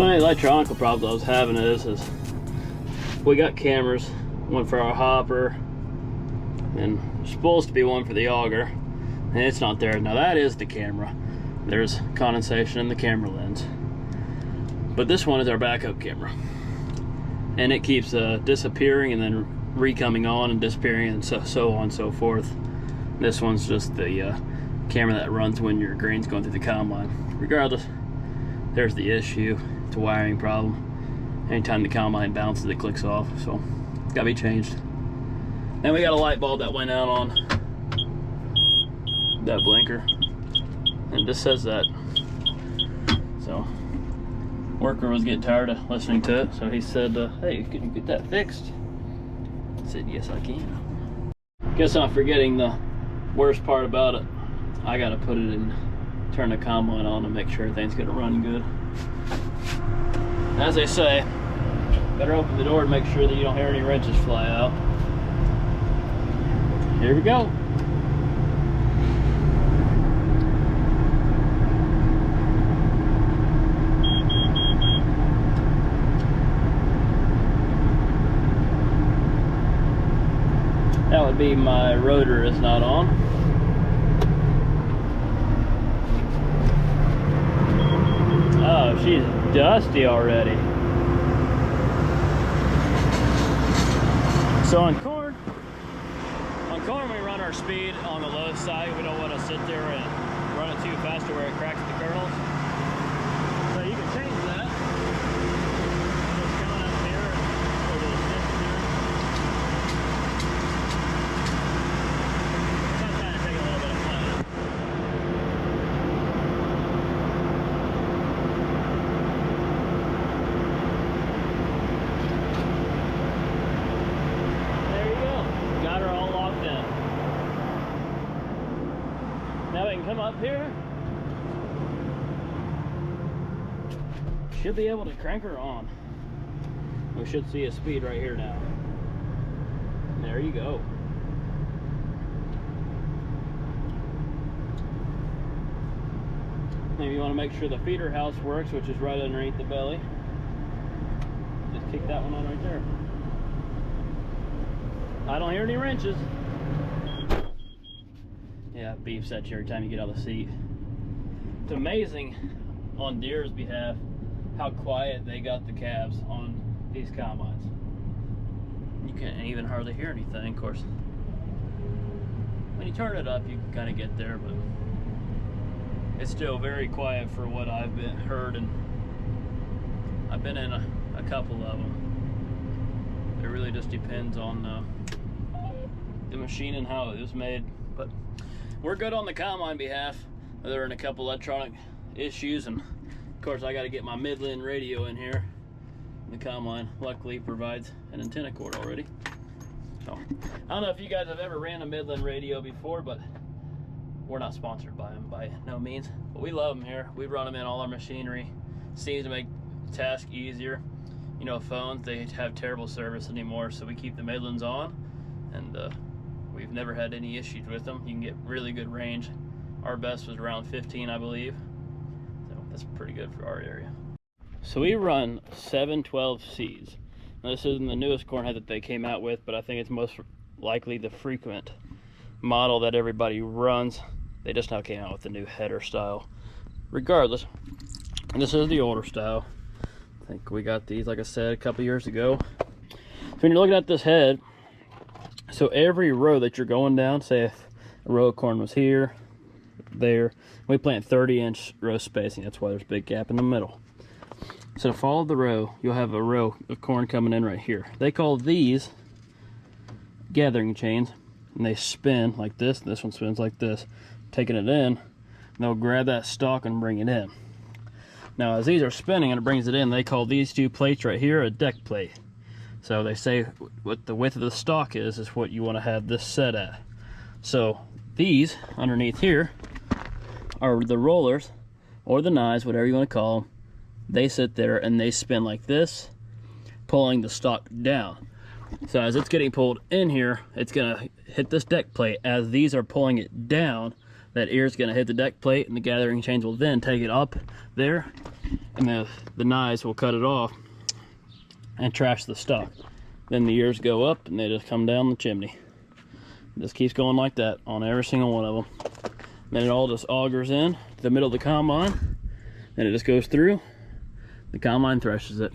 One of the electronic problems I was having is we got cameras, one for our hopper, and supposed to be one for the auger, and it's not there. Now that is the camera. There's condensation in the camera lens. But this one is our backup camera. And it keeps disappearing and then re-coming on and disappearing and so on and so forth. This one's just the camera that runs when your grain's going through the combine. Regardless, there's the issue. It's a wiring problem. Anytime the combine bounces, it clicks off, so it's gotta be changed. Then we got a light bulb that went out on that blinker, and this says that. So worker was getting tired of listening to it, so he said, hey, can you get that fixed? I said, yes, I can. Guess I'm forgetting the worst part about it. I gotta put it in, turn the combine on to make sure everything's gonna run good. As they say, better open the door to make sure that you don't hear any wrenches fly out. Here we go. That would be my rotor is not on. Oh, she's dusty already. So on corn we run our speed on the low side. We don't want to sit there and run it too fast to where it cracks the kernels. So you can change that. Just coming up here or to the stick here. Sometimes take a little bit of flat. Now we can come up here. Should be able to crank her on. We should see a speed right here now. There you go. Maybe you want to make sure the feeder house works, which is right underneath the belly. Just kick that one on right there. I don't hear any wrenches. Yeah, beefs at you every time you get out of the seat. It's amazing on Deere's behalf how quiet they got the calves on these combines. You can't even hardly hear anything, of course. When you turn it up, you can kind of get there, but it's still very quiet for what I've heard, and I've been in a couple of them. It really just depends on the machine and how it was made, but we're good on the combine behalf. There are a couple electronic issues, and of course I got to get my Midland radio in here. The combine luckily provides an antenna cord already. So I don't know if you guys have ever ran a Midland radio before, but we're not sponsored by them by no means. But we love them here. We run them in all our machinery. Seems to make the task easier. You know, phones, they have terrible service anymore, so we keep the Midlands on, and we've never had any issues with them. You can get really good range. Our best was around 15, I believe. So that's pretty good for our area. So we run 712Cs. Now this isn't the newest corn head that they came out with, but I think it's most likely the frequent model that everybody runs. They just now came out with the new header style. Regardless, this is the older style. I think we got these, like I said, a couple years ago. So when you're looking at this head, so every row that you're going down, say if a row of corn was here, there, we plant 30-inch row spacing. That's why there's a big gap in the middle. So to follow the row, you'll have a row of corn coming in right here. They call these gathering chains, and they spin like this. This one spins like this, taking it in, and they'll grab that stalk and bring it in. Now, as these are spinning and it brings it in, they call these two plates right here a deck plate. So they say what the width of the stalk is what you want to have this set at. So these underneath here are the rollers, or the knives, whatever you want to call them. They sit there and they spin like this, pulling the stalk down. So as it's getting pulled in here, it's gonna hit this deck plate. As these are pulling it down, that ear's going to hit the deck plate, and the gathering chains will then take it up there, and the knives will cut it off and trash the stock. Then the ears go up and they just come down the chimney. It just keeps going like that on every single one of them. Then it all just augers in to the middle of the combine, and it just goes through. The combine threshes it.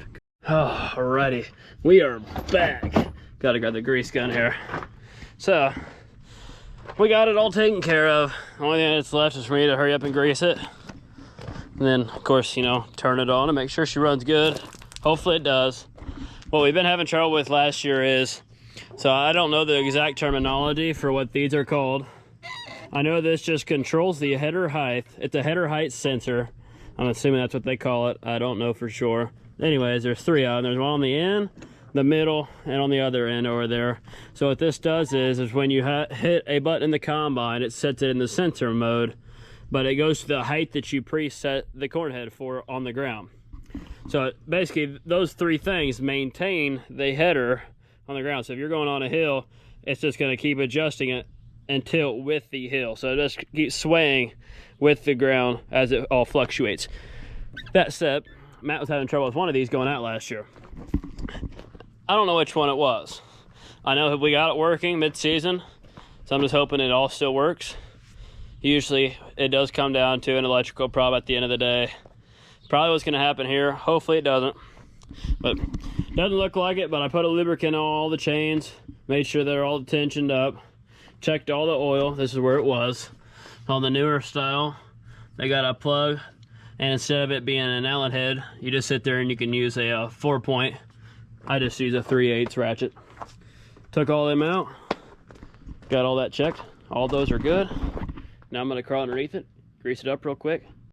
Oh, alrighty, we are back. Gotta grab the grease gun here. So we got it all taken care of. The only thing that's left is for me to hurry up and grease it. And then, of course, you know, turn it on and make sure she runs good. Hopefully it does. What we've been having trouble with last year is, so I don't know the exact terminology for what these are called. I know this just controls the header height. It's a header height sensor. I'm assuming that's what they call it. I don't know for sure. Anyways, there's 3 of them. There's one on the end, the middle, and on the other end over there. So what this does is when you hit a button in the combine, it sets it in the sensor mode, but it goes to the height that you preset the corn head for on the ground. So basically those 3 things maintain the header on the ground. So if you're going on a hill, it's just going to keep adjusting it and tilt with the hill. So it just keeps swaying with the ground as it all fluctuates. That said, Matt was having trouble with one of these going out last year. I don't know which one it was. I know we got it working mid-season, so I'm just hoping it all still works. Usually it does come down to an electrical problem at the end of the day. Probably what's going to happen here. Hopefully it doesn't. But doesn't look like it, but I put a lubricant on all the chains, made sure they're all tensioned up, checked all the oil. This is where it was. On the newer style, they got a plug, and instead of it being an Allen head, you just sit there and you can use a 4-point. I just use a 3/8 ratchet. Took all them out, got all that checked. All those are good. Now I'm going to crawl underneath it, grease it up real quick,